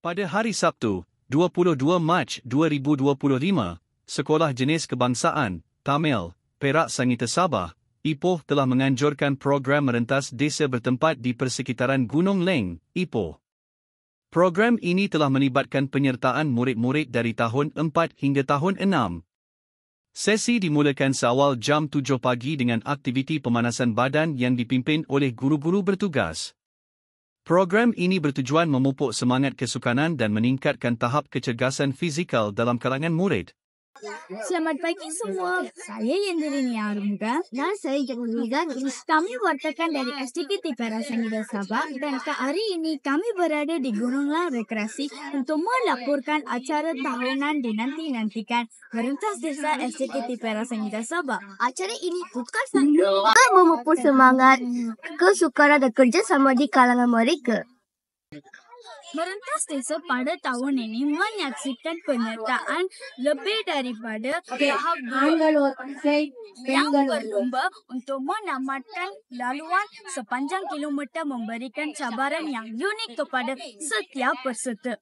Pada hari Sabtu, 22 Mac 2025, Sekolah Jenis Kebangsaan, Tamil, Perak Sangita Sabah, Ipoh telah menganjurkan program merentas desa bertempat di persekitaran Gunung Leng, Ipoh. Program ini telah melibatkan penyertaan murid-murid dari tahun 4 hingga tahun 6. Sesi dimulakan seawal jam 7 pagi dengan aktiviti pemanasan badan yang dipimpin oleh guru-guru bertugas. Program ini bertujuan memupuk semangat kesukanan dan meningkatkan tahap kecergasan fizikal dalam kalangan murid. Selamat pagi semua. Saya Yendrini Arunga dan saya Jaguniga. Kami wartakan dari SDKT Perak Sangita Sabah dan hari ini kami berada di Gunung Lang Rekreasi untuk melaporkan acara tahunan dinanti-nantikan merentas desa SDKT Perak Sangita Sabah. Acara ini bukan sahaja memupuk semangat kesukaran dan kerjasama di kalangan mereka. Merentas desa pada tahun ini menyaksikan penyertaan lebih daripada tahap yang berlomba untuk menamatkan laluan sepanjang kilometer memberikan cabaran yang unik kepada setiap peserta.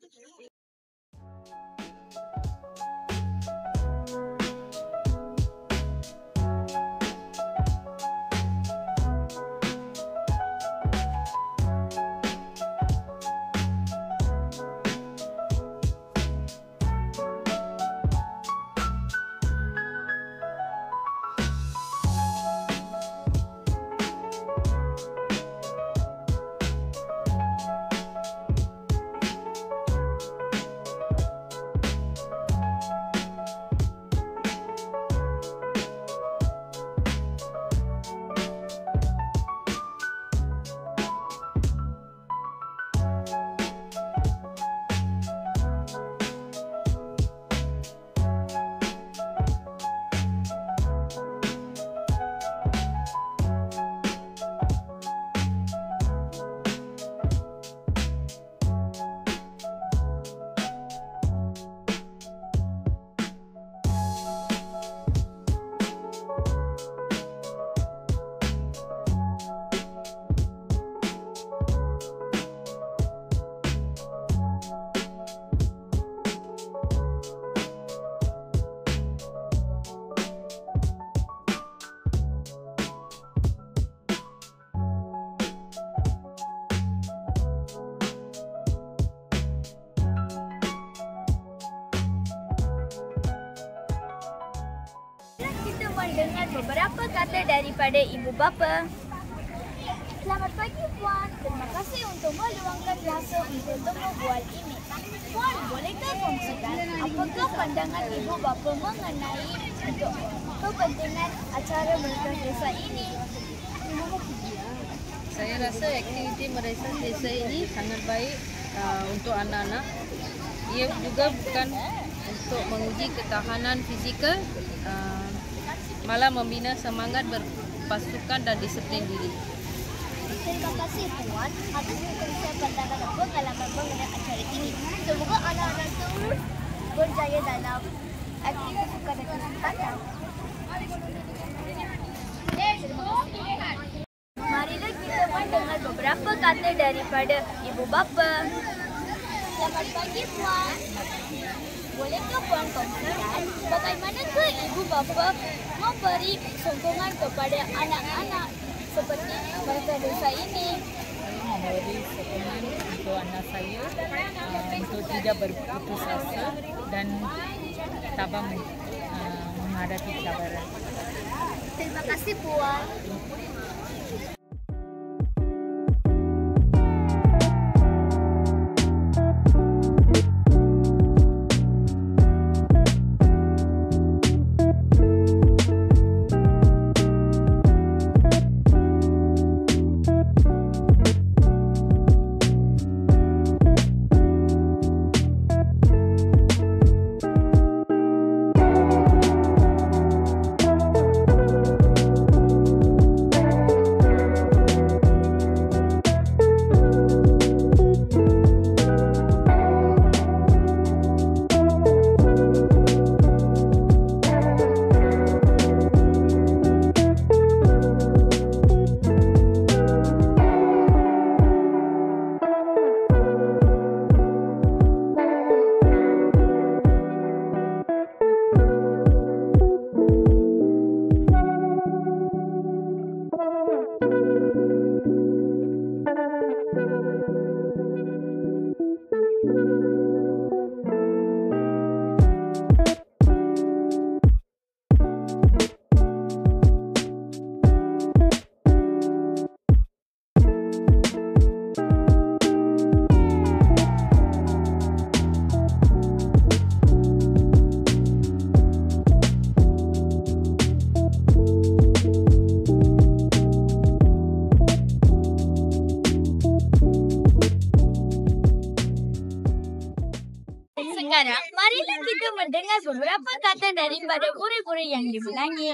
Dengan beberapa kata daripada ibu bapa. Selamat pagi Puan. Terima kasih untuk meluangkan masa untuk temu bual ini. Puan, bolehkah kongsikan apakah pandangan ibu bapa mengenai untuk kepentingan acara merentas desa ini? Saya rasa aktiviti merentas desa ini sangat baik untuk anak-anak. Ia juga bukan untuk menguji ketahanan fizikal, malah membina semangat berpasukan dan disiplin diri. Terima kasih Puan atas perkongsian pandangan dan pengalaman mengenai acara ini. Semoga anak-anak terus berjaya dalam aktiviti sukan dan kesempatan. Marilah kita mendengar beberapa kata daripada ibu bapa. Selamat pagi Puan. Bolehkah Puan kongsikan bagaimanakah ibu bapa memberi sokongan kepada anak-anak seperti merentas desa ini? Saya memberi sokongan untuk anak saya untuk tidak berputus asa dan tabah menghadapi cabaran. Terima kasih Puan. beberapa kata daripada murid-murid yang dimenangi.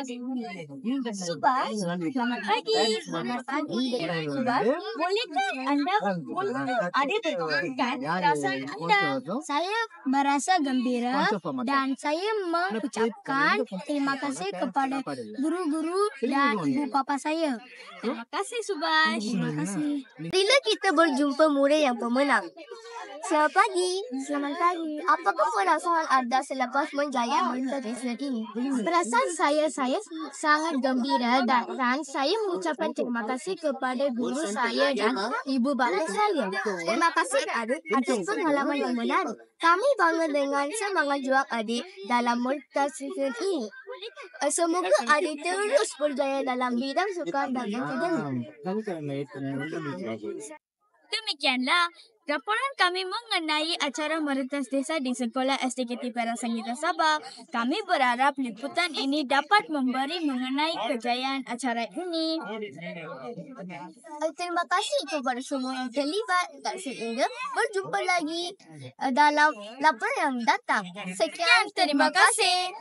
Subas, selamat pagi. Selamat pagi. Subas, bolehkah anda berkongsikan perasaan anda? Saya merasa gembira dan saya mengucapkan terima kasih kepada guru-guru dan ibu bapa saya. Terima kasih Subas. Terima kasih. Bila kita berjumpa murid yang pemenang. Selamat pagi. Selamat pagi. Apakah perasaan anda selepas menjaya melintas desa ini? Perasaan saya sangat gembira dan saya mengucapkan terima kasih kepada guru saya dan ibu bapa saya. Terima kasih atas pengalaman yang menarik. Kami bangga dengan semangat juang adik dalam melintas desa ini. Semoga adik terus berjaya dalam bidang sukan dan akademik. Demikianlah laporan kami mengenai acara merentas desa di Sekolah SDKT Perak Sanggita Sabah. Kami berharap liputan ini dapat memberi mengenai kejayaan acara ini. Terima kasih kepada semua yang terlibat dan sehingga berjumpa lagi dalam laporan yang datang. Sekian, terima kasih.